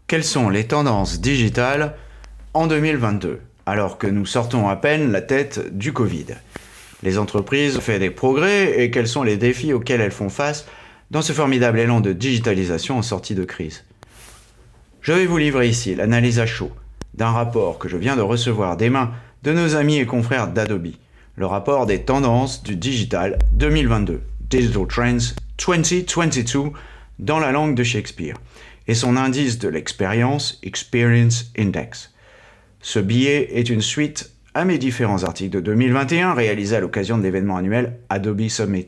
Quelles sont les tendances digitales en 2022, alors que nous sortons à peine la tête du Covid? Les entreprises ont fait des progrès et quels sont les défis auxquels elles font face dans ce formidable élan de digitalisation en sortie de crise? Je vais vous livrer ici l'analyse à chaud d'un rapport que je viens de recevoir des mains de nos amis et confrères d'Adobe, le rapport des tendances du digital 2022, Digital Trends 2022 dans la langue de Shakespeare, et son indice de l'expérience, Experience Index. Ce billet est une suite à mes différents articles de 2021 réalisés à l'occasion de l'événement annuel Adobe Summit.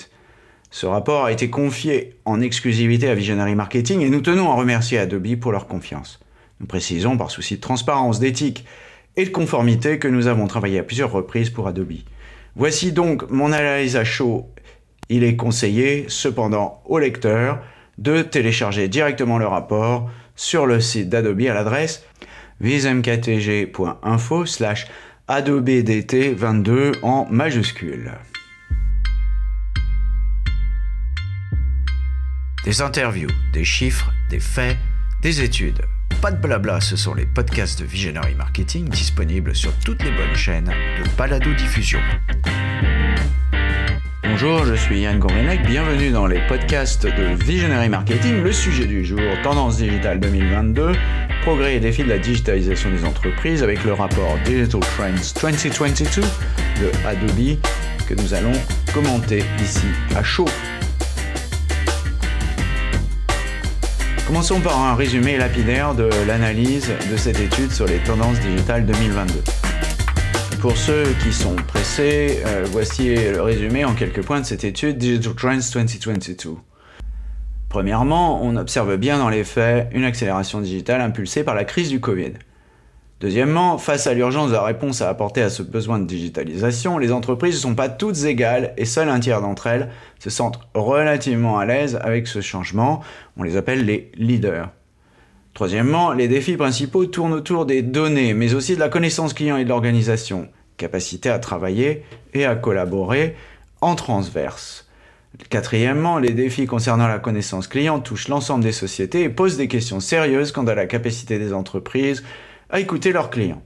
Ce rapport a été confié en exclusivité à Visionary Marketing et nous tenons à remercier Adobe pour leur confiance. Nous précisons par souci de transparence, d'éthique et de conformité que nous avons travaillé à plusieurs reprises pour Adobe. Voici donc mon analyse à chaud. Il est conseillé cependant aux lecteurs de télécharger directement le rapport sur le site d'Adobe à l'adresse vismktg.info/AdobeDT22 en majuscule. Des interviews, des chiffres, des faits, des études. Pas de blabla, ce sont les podcasts de Visionary Marketing disponibles sur toutes les bonnes chaînes de balado-diffusion. Bonjour, je suis Yann Gourvenec, bienvenue dans les podcasts de Visionary Marketing. Le sujet du jour, tendance digitale 2022, progrès et défis de la digitalisation des entreprises avec le rapport Digital Trends 2022 de Adobe que nous allons commenter ici à chaud. Commençons par un résumé lapidaire de l'analyse de cette étude sur les tendances digitales 2022. Pour ceux qui sont pressés, voici le résumé en quelques points de cette étude Digital Trends 2022. Premièrement, on observe bien dans les faits une accélération digitale impulsée par la crise du Covid. Deuxièmement, face à l'urgence de la réponse à apporter à ce besoin de digitalisation, les entreprises ne sont pas toutes égales et seul un tiers d'entre elles se sentent relativement à l'aise avec ce changement. On les appelle les leaders. Troisièmement, les défis principaux tournent autour des données, mais aussi de la connaissance client et de l'organisation, capacité à travailler et à collaborer en transverse. Quatrièmement, les défis concernant la connaissance client touchent l'ensemble des sociétés et posent des questions sérieuses quant à la capacité des entreprises à écouter leurs clients.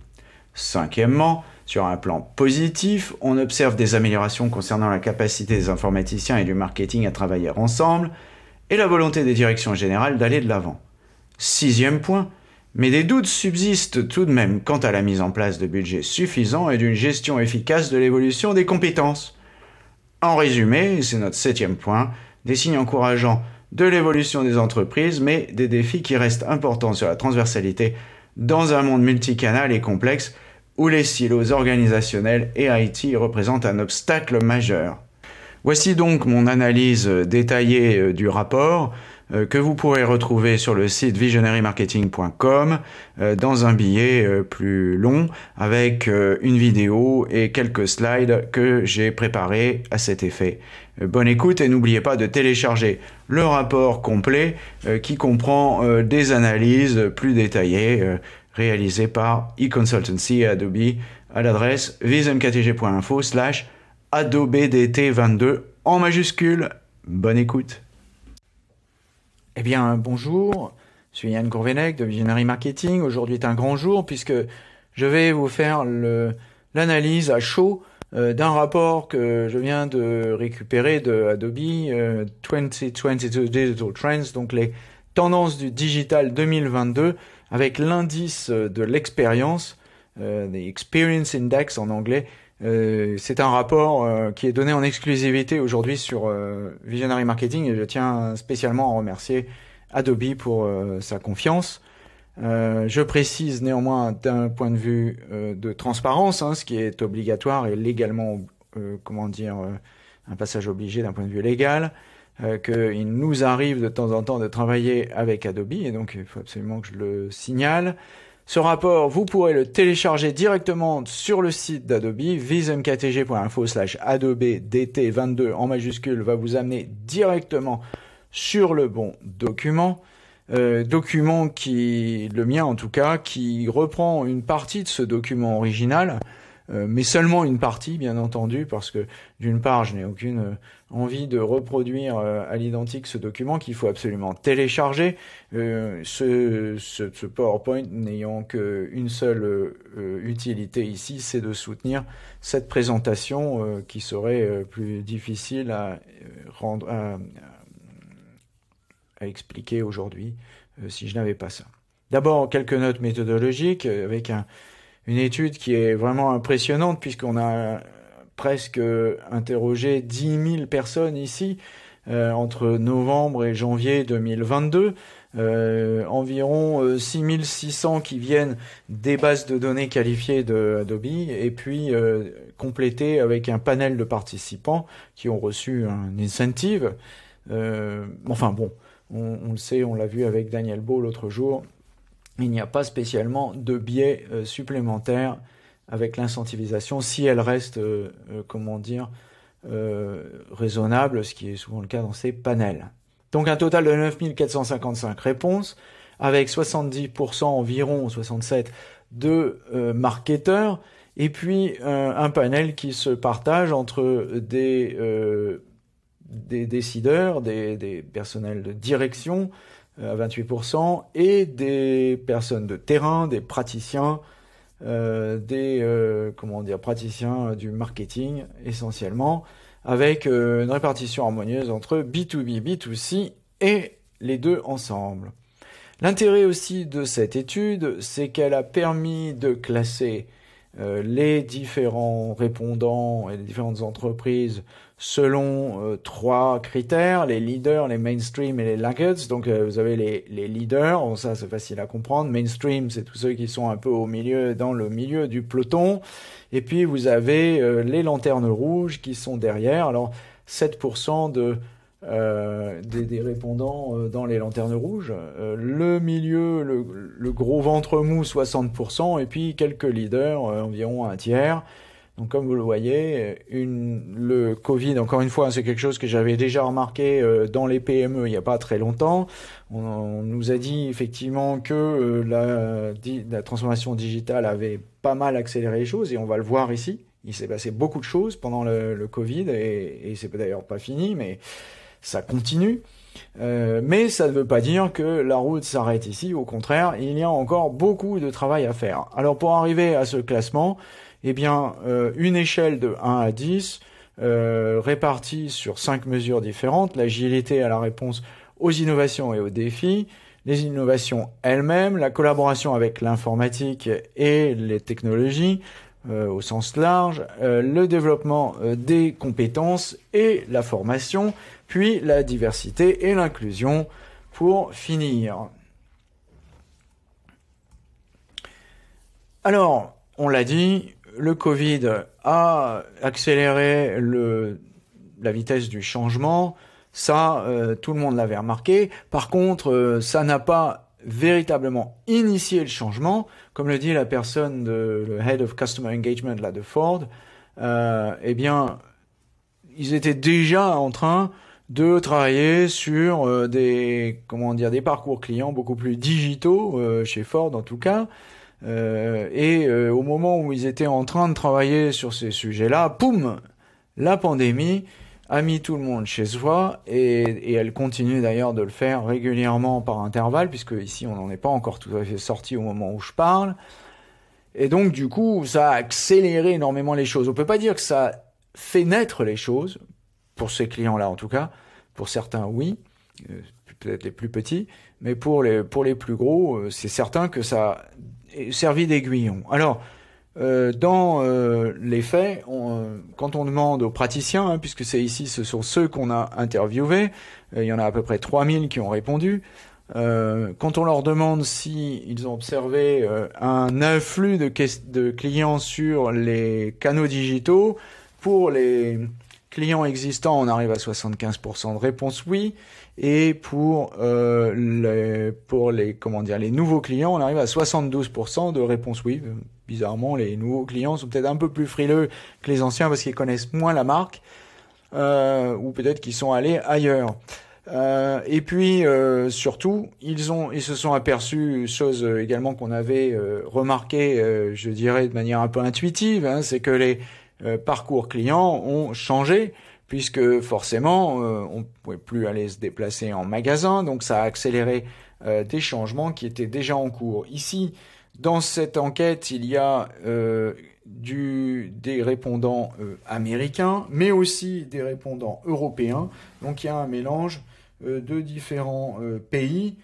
Cinquièmement, sur un plan positif, on observe des améliorations concernant la capacité des informaticiens et du marketing à travailler ensemble et la volonté des directions générales d'aller de l'avant. Sixième point, mais des doutes subsistent tout de même quant à la mise en place de budgets suffisants et d'une gestion efficace de l'évolution des compétences. En résumé, c'est notre septième point, des signes encourageants de l'évolution des entreprises, mais des défis qui restent importants sur la transversalité dans un monde multicanal et complexe où les silos organisationnels et IT représentent un obstacle majeur. Voici donc mon analyse détaillée du rapport que vous pourrez retrouver sur le site visionarymarketing.com dans un billet plus long avec une vidéo et quelques slides que j'ai préparés à cet effet. Bonne écoute et n'oubliez pas de télécharger le rapport complet qui comprend des analyses plus détaillées réalisées par eConsultancy et Adobe à l'adresse vismktg.info/AdobeDT22 en majuscule. Bonne écoute. Eh bien, bonjour, je suis Yann Gourvenec de Visionary Marketing. Aujourd'hui est un grand jour puisque je vais vous faire l'analyse à chaud d'un rapport que je viens de récupérer de Adobe 2022 Digital Trends, donc les tendances du digital 2022 avec l'indice de l'expérience, the Experience Index en anglais. C'est un rapport qui est donné en exclusivité aujourd'hui sur Visionary Marketing et je tiens spécialement à remercier Adobe pour sa confiance. Je précise néanmoins d'un point de vue de transparence, ce qui est obligatoire et légalement, un passage obligé d'un point de vue légal, qu'il nous arrive de temps en temps de travailler avec Adobe et donc il faut absolument que je le signale. Ce rapport, vous pourrez le télécharger directement sur le site d'Adobe, vismktg.info/AdobeDT22 en majuscule va vous amener directement sur le bon document. Document qui, le mien en tout cas, qui reprend une partie de ce document original mais seulement une partie, bien entendu, parce que d'une part, je n'ai aucune envie de reproduire à l'identique ce document qu'il faut absolument télécharger, ce PowerPoint n'ayant qu'une seule utilité ici, c'est de soutenir cette présentation qui serait plus difficile à expliquer aujourd'hui si je n'avais pas ça. D'abord, quelques notes méthodologiques avec une étude qui est vraiment impressionnante puisqu'on a presque interrogé 10 000 personnes ici entre novembre et janvier 2022. Environ 6600 qui viennent des bases de données qualifiées de Adobe et puis complétées avec un panel de participants qui ont reçu un incentive. Enfin bon, on le sait, on l'a vu avec Daniel Beau l'autre jour, il n'y a pas spécialement de biais supplémentaire avec l'incentivisation si elle reste, raisonnable, ce qui est souvent le cas dans ces panels. Donc un total de 9455 réponses, avec 70% environ, 67% de marketeurs, et puis un panel qui se partage entre des décideurs, des personnels de direction à 28%, et des personnes de terrain, des praticiens, praticiens du marketing essentiellement, avec une répartition harmonieuse entre B2B, B2C et les deux ensemble. L'intérêt aussi de cette étude, c'est qu'elle a permis de classer les différents répondants et les différentes entreprises selon 3 critères, les leaders, les mainstream et les laggards. Donc vous avez les leaders, bon, ça c'est facile à comprendre. Mainstream, c'est tous ceux qui sont un peu au milieu, dans le milieu du peloton. Et puis vous avez les lanternes rouges qui sont derrière. Alors 7% des répondants dans les lanternes rouges, le milieu, le gros ventre mou 60%, et puis quelques leaders, environ un tiers. Donc comme vous le voyez, le Covid, encore une fois, c'est quelque chose que j'avais déjà remarqué dans les PME il n'y a pas très longtemps. On nous a dit effectivement que la transformation digitale avait pas mal accéléré les choses, et on va le voir ici. Il s'est passé beaucoup de choses pendant le Covid, et c'est d'ailleurs pas fini, mais ça continue. Mais ça ne veut pas dire que la route s'arrête ici. Au contraire, il y a encore beaucoup de travail à faire. Alors pour arriver à ce classement, eh bien, une échelle de 1 à 10, répartie sur 5 mesures différentes, l'agilité à la réponse aux innovations et aux défis, les innovations elles-mêmes, la collaboration avec l'informatique et les technologies, au sens large, le développement des compétences et la formation, puis la diversité et l'inclusion pour finir. Alors, on l'a dit, le Covid a accéléré la vitesse du changement. Ça, tout le monde l'avait remarqué. Par contre, ça n'a pas véritablement initié le changement. Comme le dit la personne, le Head of Customer Engagement là, de Ford, eh bien, ils étaient déjà en train de travailler sur des parcours clients beaucoup plus digitaux, chez Ford en tout cas. Au moment où ils étaient en train de travailler sur ces sujets-là, poum, la pandémie a mis tout le monde chez soi, et elle continue d'ailleurs de le faire régulièrement par intervalle, puisque ici on n'en est pas encore tout à fait sorti au moment où je parle. Et donc du coup, ça a accéléré énormément les choses. On peut pas dire que ça fait naître les choses, pour ces clients-là en tout cas. Pour certains, oui, peut-être les plus petits, mais pour les plus gros, c'est certain que ça a servi d'aiguillon. Alors, dans les faits, quand on demande aux praticiens, puisque ce sont ceux qu'on a interviewés, il y en a à peu près 3000 qui ont répondu, quand on leur demande s'ils ont observé un afflux de clients sur les canaux digitaux, pour les clients existants, on arrive à 75% de réponses oui, et pour les nouveaux clients, on arrive à 72% de réponses oui. Bizarrement, les nouveaux clients sont peut-être un peu plus frileux que les anciens parce qu'ils connaissent moins la marque, ou peut-être qu'ils sont allés ailleurs. Et puis surtout, ils se sont aperçus, chose également qu'on avait remarqué, je dirais de manière un peu intuitive, hein, c'est que les parcours clients ont changé, puisque forcément, on ne pouvait plus aller se déplacer en magasin, donc ça a accéléré des changements qui étaient déjà en cours. Ici, dans cette enquête, il y a des répondants américains, mais aussi des répondants européens. Donc il y a un mélange de différents pays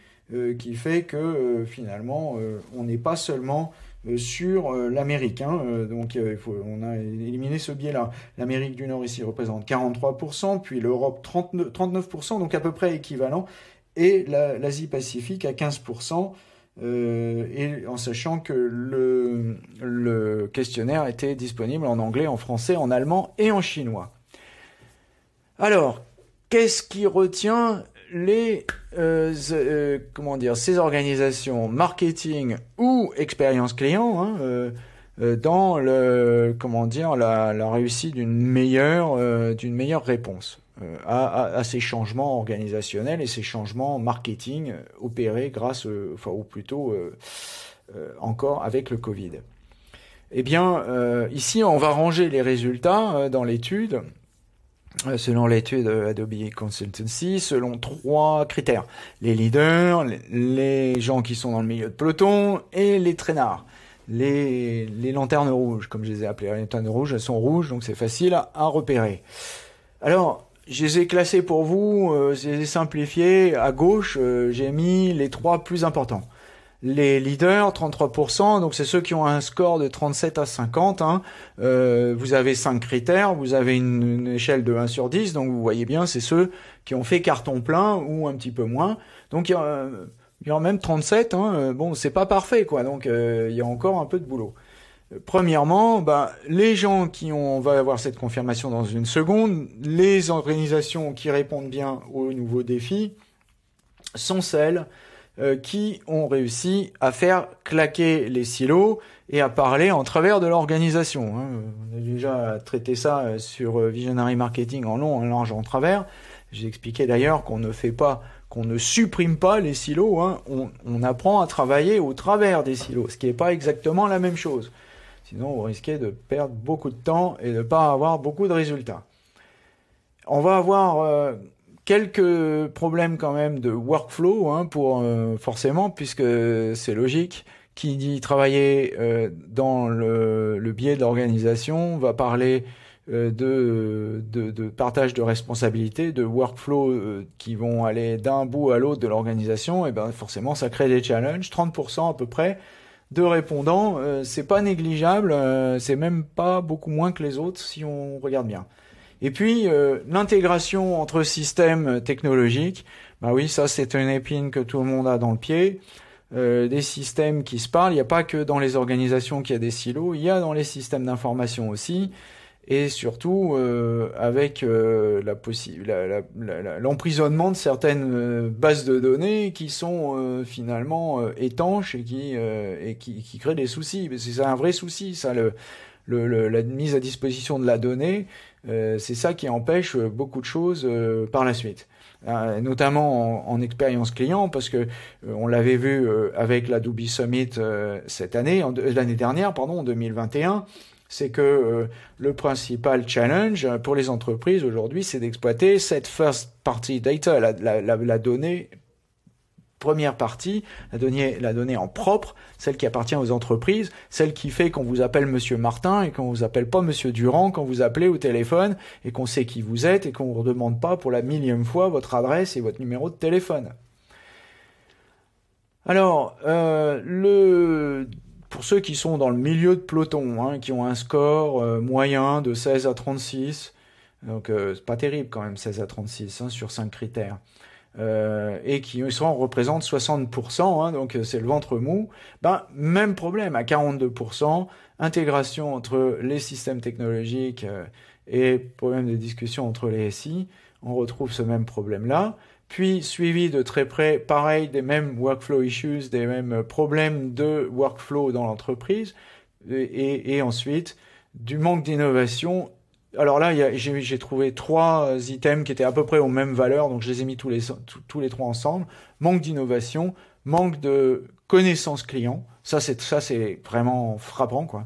qui fait que finalement on n'est pas seulement sur l'américain. Donc on a éliminé ce biais-là. L'Amérique du Nord ici représente 43%, puis l'Europe 39%, donc à peu près équivalent, et l'Asie-Pacifique à 15%. Et en sachant que le questionnaire était disponible en anglais, en français, en allemand et en chinois. Alors, qu'est-ce qui retient ces organisations marketing ou expérience client dans la réussite d'une meilleure réponse à ces changements organisationnels et ces changements marketing opérés grâce, ou plutôt encore avec le Covid. Eh bien, ici, on va ranger les résultats dans l'étude, selon l'étude Adobe Consultancy, selon 3 critères. Les leaders, les gens qui sont dans le milieu de peloton et les traînards. Les lanternes rouges, comme je les ai appelées. Les lanternes rouges, elles sont rouges, donc c'est facile à repérer. Alors, je les ai classés pour vous, je les ai simplifiés. À gauche, j'ai mis les 3 plus importants. Les leaders, 33%, donc c'est ceux qui ont un score de 37 à 50. Vous avez 5 critères, vous avez une échelle de 1 sur 10, donc vous voyez bien, c'est ceux qui ont fait carton plein ou un petit peu moins. Donc il y en a même 37, bon, c'est pas parfait, quoi, donc il y a encore un peu de boulot. Premièrement, les gens on va avoir cette confirmation dans une seconde, les organisations qui répondent bien aux nouveaux défis sont celles qui ont réussi à faire claquer les silos et à parler en travers de l'organisation. On a déjà traité ça sur Visionary Marketing en long, en large, en travers. J'ai expliqué d'ailleurs qu'on ne supprime pas les silos, on apprend à travailler au travers des silos, ce qui n'est pas exactement la même chose. Sinon, vous risquez de perdre beaucoup de temps et de ne pas avoir beaucoup de résultats. On va avoir quelques problèmes quand même de workflow, forcément, puisque c'est logique. Qui dit travailler dans le biais de l'organisation va parler de partage de responsabilités, de workflow qui vont aller d'un bout à l'autre de l'organisation. Et forcément, ça crée des challenges. 30% à peu près de répondants, c'est pas négligeable, c'est même pas beaucoup moins que les autres si on regarde bien. Et puis l'intégration entre systèmes technologiques, oui, ça c'est une épine que tout le monde a dans le pied. Des systèmes qui se parlent, il n'y a pas que dans les organisations qu'il y a des silos, il y a dans les systèmes d'information aussi, et surtout avec l'emprisonnement de certaines bases de données qui sont finalement étanches et qui créent des soucis. C'est un vrai souci, ça, la mise à disposition de la donnée, c'est ça qui empêche beaucoup de choses par la suite. Notamment en expérience client, parce que on l'avait vu avec l'Adobe Summit l'année dernière, en 2021, c'est que le principal challenge pour les entreprises aujourd'hui, c'est d'exploiter cette first party data, la donnée première partie, la donnée en propre, celle qui appartient aux entreprises, celle qui fait qu'on vous appelle Monsieur Martin et qu'on vous appelle pas Monsieur Durand quand vous appelez au téléphone et qu'on sait qui vous êtes et qu'on vous redemande pas pour la millième fois votre adresse et votre numéro de téléphone. Alors, pour ceux qui sont dans le milieu de peloton, qui ont un score moyen de 16 à 36, donc c'est pas terrible quand même 16 à 36 sur 5 critères, et qui représentent 60%, donc c'est le ventre mou, même problème à 42%, intégration entre les systèmes technologiques et problème de discussion entre les SI, on retrouve ce même problème-là. Puis suivi de très près, pareil, des mêmes workflow issues, des mêmes problèmes de workflow dans l'entreprise, et ensuite du manque d'innovation Alors là, j'ai trouvé 3 items qui étaient à peu près aux mêmes valeurs, donc je les ai mis tous les 3 ensemble. Manque d'innovation, manque de connaissance client. Ça, c'est vraiment frappant, quoi.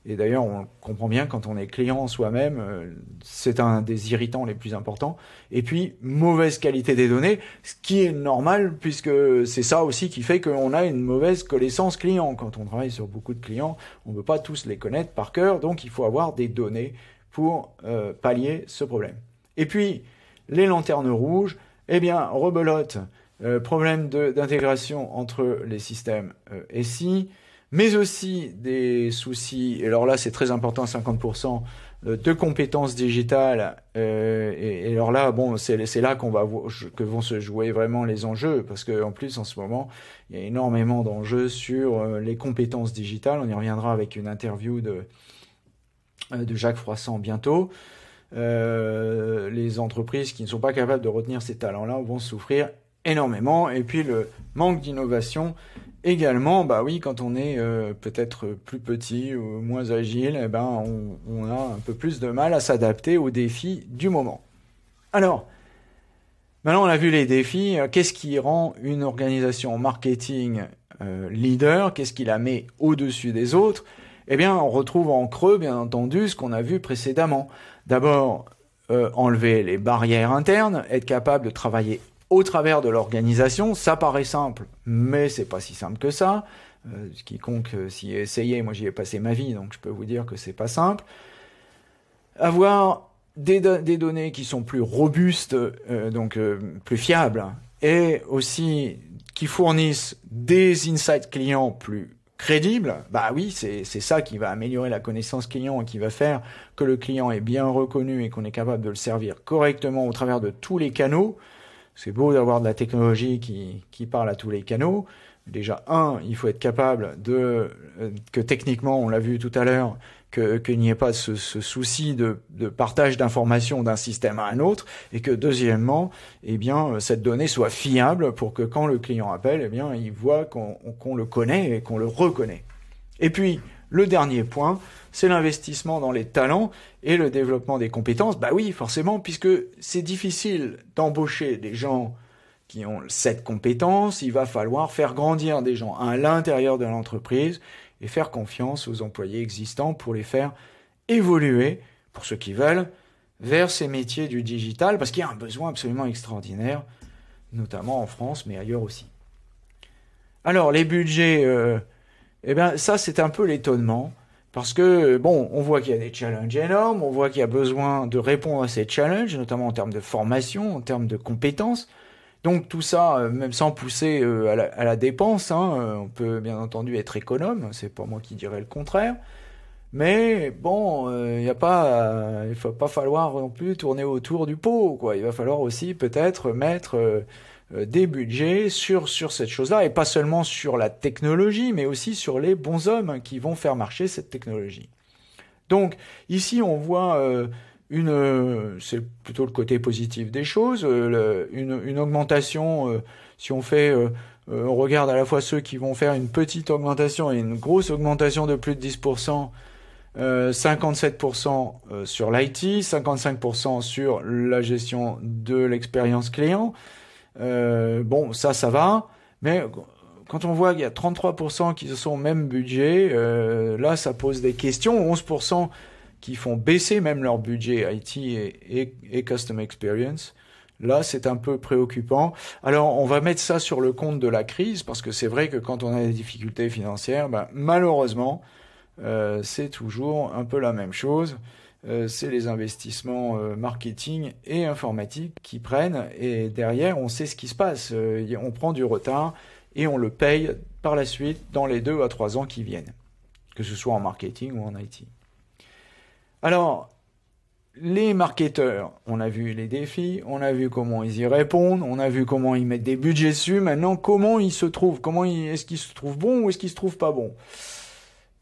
Et d'ailleurs, on comprend bien quand on est client soi-même, c'est un des irritants les plus importants. Et puis, mauvaise qualité des données, ce qui est normal puisque c'est ça aussi qui fait qu'on a une mauvaise connaissance client. Quand on travaille sur beaucoup de clients, on ne peut pas tous les connaître par cœur, donc il faut avoir des données pour pallier ce problème. Et puis, les lanternes rouges, eh bien, rebelote, problème d'intégration entre les systèmes SI, mais aussi des soucis, et alors là c'est très important, 50% de compétences digitales, et alors là, bon, c'est là que vont se jouer vraiment les enjeux, parce qu'en plus en ce moment, il y a énormément d'enjeux sur les compétences digitales, on y reviendra avec une interview de Jacques Froissart bientôt. Les entreprises qui ne sont pas capables de retenir ces talents-là vont souffrir énormément, et puis le manque d'innovation également, bah oui, quand on est peut-être plus petit ou moins agile, eh ben on a un peu plus de mal à s'adapter aux défis du moment. Alors, maintenant on a vu les défis, qu'est-ce qui rend une organisation marketing leader, qu'est-ce qui la met au-dessus des autres? Eh bien, on retrouve en creux, bien entendu, ce qu'on a vu précédemment. D'abord, enlever les barrières internes, être capable de travailler au travers de l'organisation. Ça paraît simple, mais c'est pas si simple que ça. Quiconque s'y est essayé, moi j'y ai passé ma vie, donc je peux vous dire que c'est pas simple. Avoir des données qui sont plus robustes, donc plus fiables, et aussi qui fournissent des insights clients plus crédibles, bah oui, c'est ça qui va améliorer la connaissance client et qui va faire que le client est bien reconnu et qu'on est capable de le servir correctement au travers de tous les canaux. C'est beau d'avoir de la technologie qui parle à tous les canaux. Déjà, il faut être capable que techniquement, on l'a vu tout à l'heure, qu'il n'y ait pas ce souci de partage d'informations d'un système à un autre, et que deuxièmement, eh bien, cette donnée soit fiable pour que quand le client appelle, eh bien, il voit qu'on le connaît et qu'on le reconnaît. Et puis, le dernier point, c'est l'investissement dans les talents et le développement des compétences. Bah oui, forcément, puisque c'est difficile d'embaucher des gens qui ont cette compétence, il va falloir faire grandir des gens à l'intérieur de l'entreprise et faire confiance aux employés existants pour les faire évoluer, pour ceux qui veulent, vers ces métiers du digital, parce qu'il y a un besoin absolument extraordinaire, notamment en France, mais ailleurs aussi. Alors, les budgets, eh bien, ça, c'est un peu l'étonnement, parce que, bon, on voit qu'il y a des challenges énormes, on voit qu'il y a besoin de répondre à ces challenges, notamment en termes de formation, en termes de compétences. Donc tout ça, même sans pousser à la dépense, on peut bien entendu être économe, c'est pas moi qui dirais le contraire. Mais bon, il faut pas falloir non plus tourner autour du pot, quoi. Il va falloir aussi peut-être mettre des budgets sur cette chose-là, et pas seulement sur la technologie, mais aussi sur les bons hommes qui vont faire marcher cette technologie. Donc ici, on voit c'est plutôt le côté positif des choses, une augmentation, si on fait, on regarde à la fois ceux qui vont faire une petite augmentation et une grosse augmentation de plus de 10%, 57% sur l'IT, 55% sur la gestion de l'expérience client. Bon, ça va, mais quand on voit qu'il y a 33% qui sont au même budget, là ça pose des questions, 11% qui font baisser même leur budget IT et Custom Experience. Là, c'est un peu préoccupant. Alors, on va mettre ça sur le compte de la crise, parce que c'est vrai que quand on a des difficultés financières, malheureusement, c'est toujours un peu la même chose. C'est les investissements marketing et informatique qui prennent, et derrière, on sait ce qui se passe. On prend du retard et on le paye par la suite dans les 2 à 3 ans qui viennent, que ce soit en marketing ou en IT. Alors, les marketeurs, on a vu les défis, on a vu comment ils y répondent, on a vu comment ils mettent des budgets dessus. Maintenant, comment ils se trouvent? Est-ce qu'ils se trouvent bons ou est-ce qu'ils se trouvent pas bons?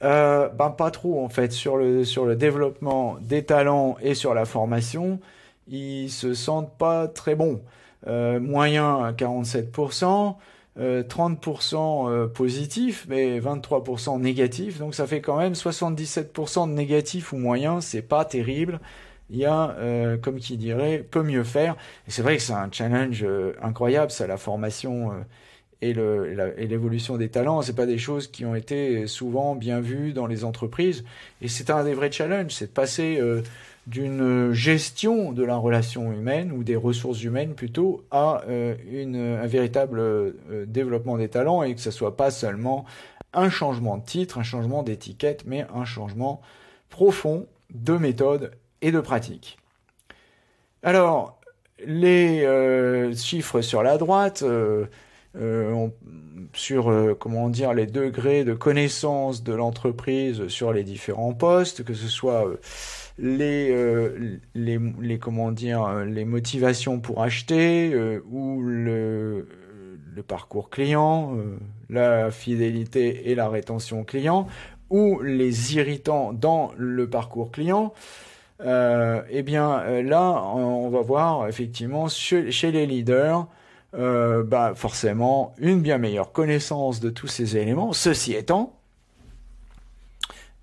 Pas trop en fait. Sur le développement des talents et sur la formation, ils se sentent pas très bons. Moyen à 47%. 30% positif, mais 23% négatif, donc ça fait quand même 77% de négatif ou moyen, c'est pas terrible, il y a, comme qui dirait, peut mieux faire. Et c'est vrai que c'est un challenge incroyable, ça, la formation et l'évolution des talents. C'est pas des choses qui ont été souvent bien vues dans les entreprises. Et c'est un des vrais challenges, c'est de passer d'une gestion de la relation humaine, ou des ressources humaines plutôt, à un véritable développement des talents, et que ce soit pas seulement un changement de titre, un changement d'étiquette, mais un changement profond de méthode et de pratique. Alors, les chiffres sur la droite, sur comment dire, les degrés de connaissance de l'entreprise sur les différents postes, que ce soit comment dire, les motivations pour acheter, ou le parcours client, la fidélité et la rétention client, ou les irritants dans le parcours client. Eh bien là, on va voir effectivement chez les leaders, forcément une bien meilleure connaissance de tous ces éléments. Ceci étant,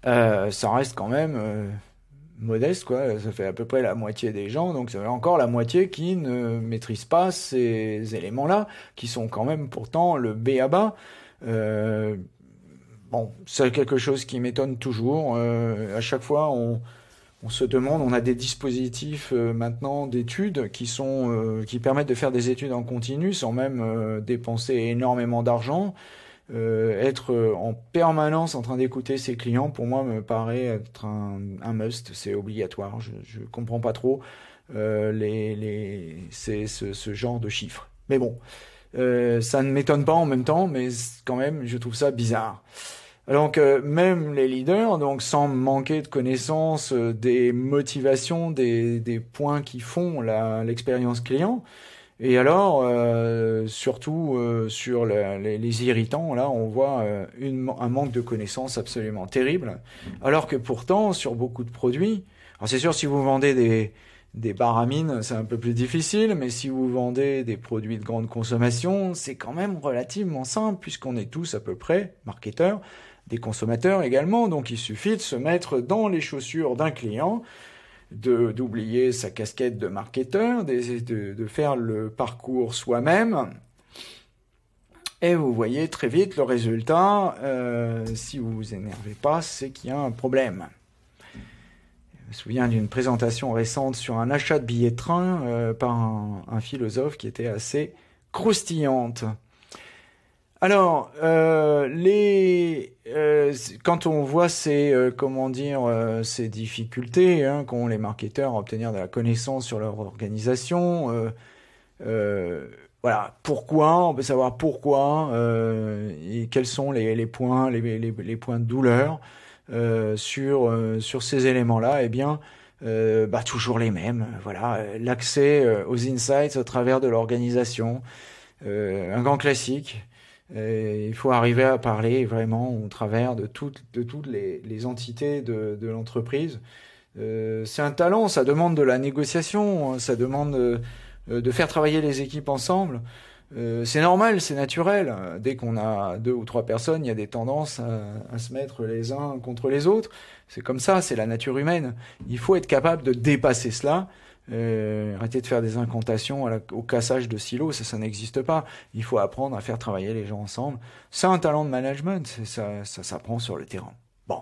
ça reste quand même modeste, quoi. Ça fait à peu près la moitié des gens, donc ça fait encore la moitié qui ne maîtrisent pas ces éléments-là, qui sont quand même pourtant le b.a.-ba. Bon, c'est quelque chose qui m'étonne toujours. À chaque fois, on se demande, on a des dispositifs maintenant d'études qui permettent de faire des études en continu sans même dépenser énormément d'argent. Être en permanence en train d'écouter ses clients, pour moi, me paraît être un must, c'est obligatoire. Je comprends pas trop ce genre de chiffres. Mais bon, ça ne m'étonne pas en même temps, mais quand même, je trouve ça bizarre. Donc même les leaders, donc sans manquer de connaissance des motivations, des points qui font l'expérience client. Et alors, surtout sur les irritants, là, on voit un manque de connaissances absolument terrible. Alors que pourtant, sur beaucoup de produits, alors c'est sûr, si vous vendez des baramines, c'est un peu plus difficile, mais si vous vendez des produits de grande consommation, c'est quand même relativement simple, puisqu'on est tous à peu près marketeurs, des consommateurs également, donc il suffit de se mettre dans les chaussures d'un client, d'oublier sa casquette de marketeur, de faire le parcours soi-même, et vous voyez très vite le résultat. Si vous vous énervez pas, c'est qu'il y a un problème. Je me souviens d'une présentation récente sur un achat de billets de train par un philosophe qui était assez croustillante. Alors, quand on voit ces difficultés qu'ont les marketeurs à obtenir de la connaissance sur leur organisation, voilà, pourquoi, on peut savoir pourquoi, et quels sont les points de douleur sur ces éléments-là. Eh bien, toujours les mêmes. Voilà, l'accès aux insights au travers de l'organisation, un grand classique. Il faut arriver à parler vraiment au travers de toutes les entités de l'entreprise. C'est un talent, ça demande de la négociation, ça demande de faire travailler les équipes ensemble. C'est normal, c'est naturel. Dès qu'on a 2 ou 3 personnes, il y a des tendances à se mettre les uns contre les autres. C'est comme ça, c'est la nature humaine. Il faut être capable de dépasser cela. Arrêter de faire des incantations au cassage de silos, ça n'existe pas. Il faut apprendre à faire travailler les gens ensemble. C'est un talent de management, ça s'apprend sur le terrain. Bon,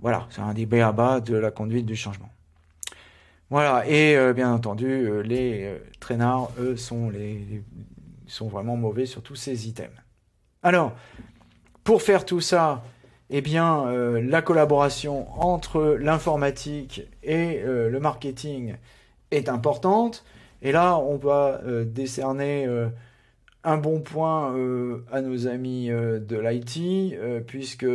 voilà, c'est un des b.a.-ba de la conduite du changement. Voilà, et bien entendu, les traînards, eux, sont vraiment mauvais sur tous ces items. Alors, pour faire tout ça, eh bien, la collaboration entre l'informatique et le marketing est importante. Et là, on va décerner un bon point à nos amis de l'IT, puisque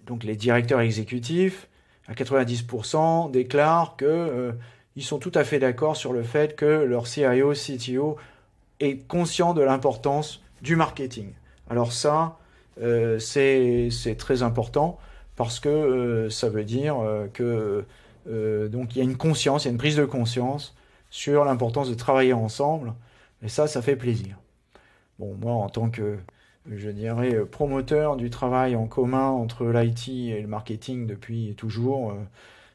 donc les directeurs exécutifs, à 90%, déclarent que ils sont tout à fait d'accord sur le fait que leur CIO, CTO est conscient de l'importance du marketing. Alors ça, c'est très important, parce que ça veut dire que donc il y a une conscience, il y a une prise de conscience sur l'importance de travailler ensemble, et ça fait plaisir. Bon, moi, en tant que je dirais, promoteur du travail en commun entre l'IT et le marketing depuis toujours.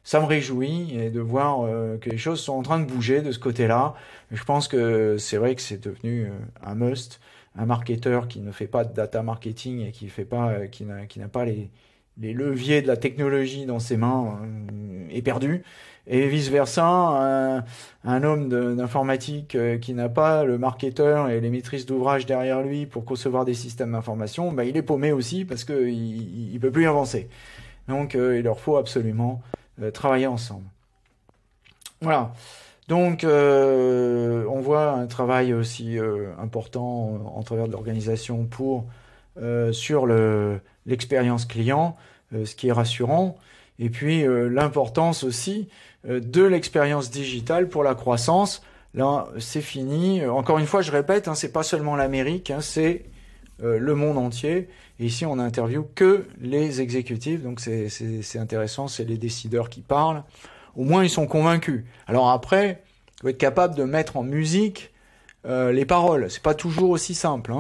Ça me réjouit et de voir que les choses sont en train de bouger de ce côté-là. Je pense que c'est vrai que c'est devenu un must. Un marketeur qui ne fait pas de data marketing et qui n'a pas les leviers de la technologie dans ses mains est perdu. Et vice-versa, un homme d'informatique qui n'a pas le marketeur et les maîtrises d'ouvrage derrière lui pour concevoir des systèmes d'information, il est paumé aussi parce qu'il ne peut plus avancer. Donc il leur faut absolument travailler ensemble. Voilà. Donc on voit un travail aussi important en travers de l'organisation sur l'expérience client, ce qui est rassurant. Et puis l'importance aussi de l'expérience digitale pour la croissance. Là, c'est fini. Encore une fois, je répète, c'est pas seulement l'Amérique, c'est le monde entier. Et ici, on n'interviewe que les exécutifs, donc c'est intéressant, c'est les décideurs qui parlent. Au moins, ils sont convaincus. Alors après, il faut être capable de mettre en musique les paroles. C'est pas toujours aussi simple,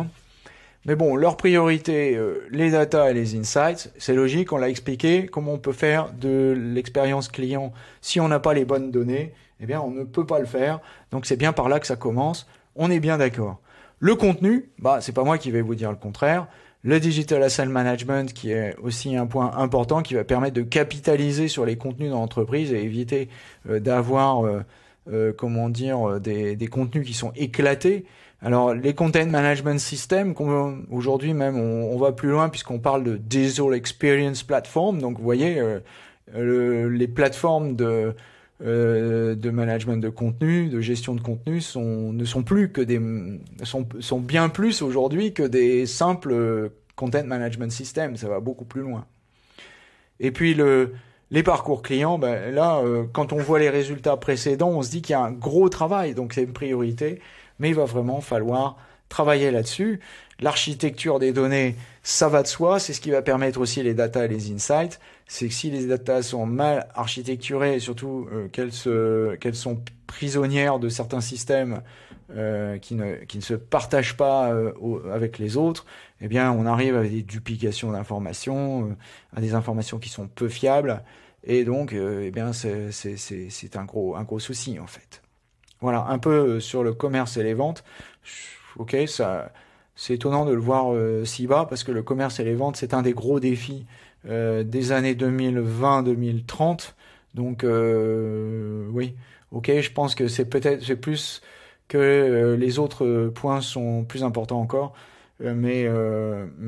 Mais bon, leur priorité, les data et les insights, c'est logique, on l'a expliqué, comment on peut faire de l'expérience client si on n'a pas les bonnes données, eh bien on ne peut pas le faire, donc c'est bien par là que ça commence, on est bien d'accord. Le contenu, c'est pas moi qui vais vous dire le contraire, le Digital Asset Management qui est aussi un point important qui va permettre de capitaliser sur les contenus dans l'entreprise et éviter d'avoir, des contenus qui sont éclatés. Alors, les Content Management Systems, aujourd'hui même, on va plus loin puisqu'on parle de Digital Experience Platform. Donc, vous voyez, les plateformes de management de contenu, de gestion de contenu ne sont plus que sont bien plus aujourd'hui que des simples Content Management Systems. Ça va beaucoup plus loin. Et puis, les parcours clients, là, quand on voit les résultats précédents, on se dit qu'il y a un gros travail. Donc, c'est une priorité. Mais il va vraiment falloir travailler là-dessus. L'architecture des données, ça va de soi. C'est ce qui va permettre aussi les data et les insights. C'est que si les data sont mal architecturées, et surtout qu'elles sont prisonnières de certains systèmes qui ne se partagent pas avec les autres, eh bien, on arrive à des duplications d'informations, à des informations qui sont peu fiables. Et donc, eh bien, c'est un gros souci, en fait. Voilà, un peu sur le commerce et les ventes. Ok, c'est étonnant de le voir si bas parce que le commerce et les ventes, c'est un des gros défis des années 2020-2030. Donc, oui, ok, je pense que c'est plus que les autres points sont plus importants encore. Mais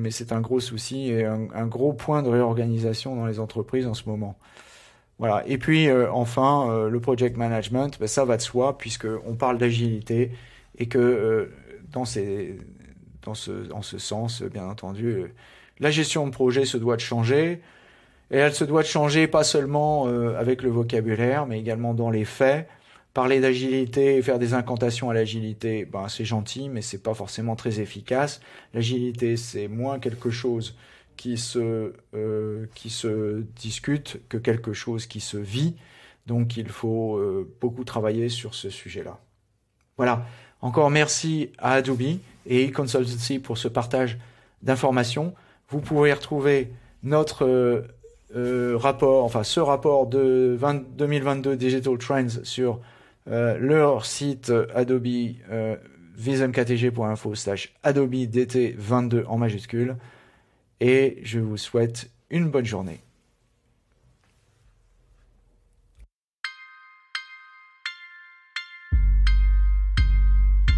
c'est un gros souci et un gros point de réorganisation dans les entreprises en ce moment. Voilà. Et puis enfin, le project management, ça va de soi puisqu'on parle d'agilité et que en ce sens, bien entendu, la gestion de projet se doit de changer. Et elle se doit de changer pas seulement avec le vocabulaire, mais également dans les faits. Parler d'agilité et faire des incantations à l'agilité, c'est gentil, mais c'est pas forcément très efficace. L'agilité, c'est moins quelque chose qui se discute que quelque chose qui se vit. Donc, il faut beaucoup travailler sur ce sujet-là. Voilà. Encore merci à Adobe et eConsultancy pour ce partage d'informations. Vous pouvez retrouver notre ce rapport de 2022 Digital Trends sur leur site Adobe vismktg.info/adobe-dt22 en majuscule. Et je vous souhaite une bonne journée.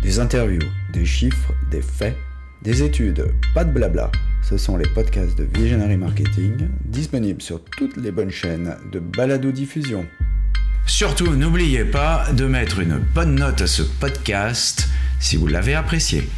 Des interviews, des chiffres, des faits, des études, pas de blabla. Ce sont les podcasts de Visionary Marketing, disponibles sur toutes les bonnes chaînes de balado-diffusion. Surtout, n'oubliez pas de mettre une bonne note à ce podcast si vous l'avez apprécié.